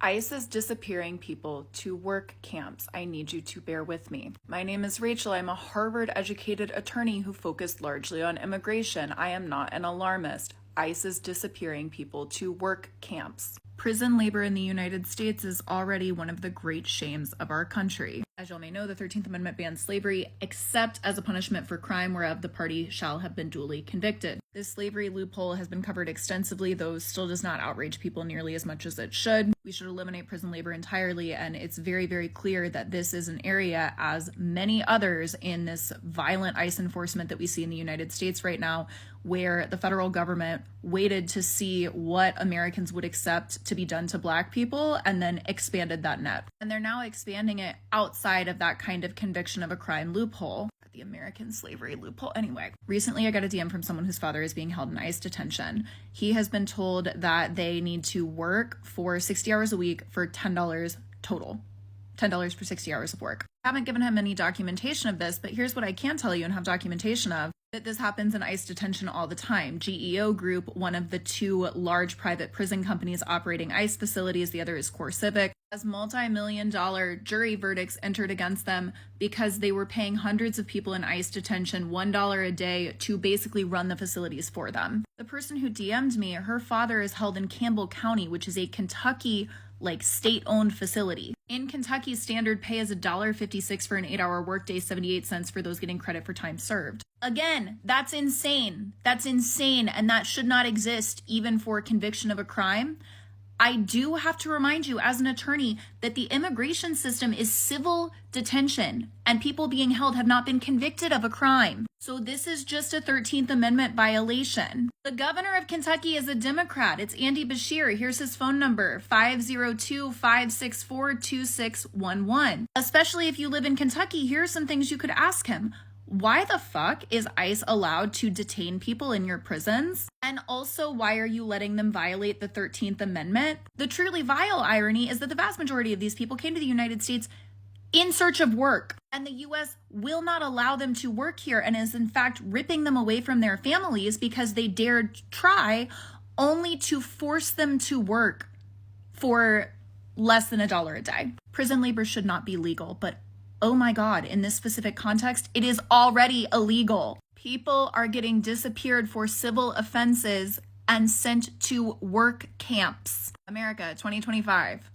ICE is disappearing people to work camps. I need you to bear with me. My name is Rachel. I'm a Harvard-educated attorney who focused largely on immigration. I am not an alarmist. ICE is disappearing people to work camps. Prison labor in the United States is already one of the great shames of our country. As you all may know, the 13th Amendment bans slavery, except as a punishment for crime whereof the party shall have been duly convicted. This slavery loophole has been covered extensively, though still does not outrage people nearly as much as it should. We should eliminate prison labor entirely, and it's very, very clear that this is an area, as many others in this violent ICE enforcement that we see in the United States right now, where the federal government waited to see what Americans would accept to be done to Black people and then expanded that net. And they're now expanding it outside of that kind of conviction of a crime loophole. The American slavery loophole. Anyway, recently I got a DM from someone whose father is being held in ICE detention. He has been told that they need to work for 60 hours a week for $10 total. $10 for 60 hours of work. I haven't given him any documentation of this, but here's what I can tell you and have documentation of, that this happens in ICE detention all the time. GEO Group, one of the two large private prison companies operating ICE facilities, the other is CoreCivic, has multi-million-dollar jury verdicts entered against them because they were paying hundreds of people in ICE detention $1 a day to basically run the facilities for them. The person who DM'd me, her father is held in Campbell County, which is a Kentucky state-owned facility. In Kentucky, standard pay is $1.56 for an 8-hour workday, 78 cents for those getting credit for time served. Again, that's insane. That's insane, and that should not exist even for conviction of a crime. I do have to remind you as an attorney that the immigration system is civil detention and people being held have not been convicted of a crime. So this is just a 13th Amendment violation. The governor of Kentucky is a Democrat. It's Andy Beshear. Here's his phone number, 502-564-2611. Especially if you live in Kentucky, here are some things you could ask him. Why the fuck is ICE allowed to detain people in your prisons? And also, why are you letting them violate the 13th Amendment? The truly vile irony is that the vast majority of these people came to the United States in search of work, and the U.S. will not allow them to work here and is in fact ripping them away from their families because they dared try, only to force them to work for less than $1 a day. Prison labor should not be legal, but oh my God, in this specific context, it is already illegal. People are getting disappeared for civil offenses and sent to work camps. America, 2025.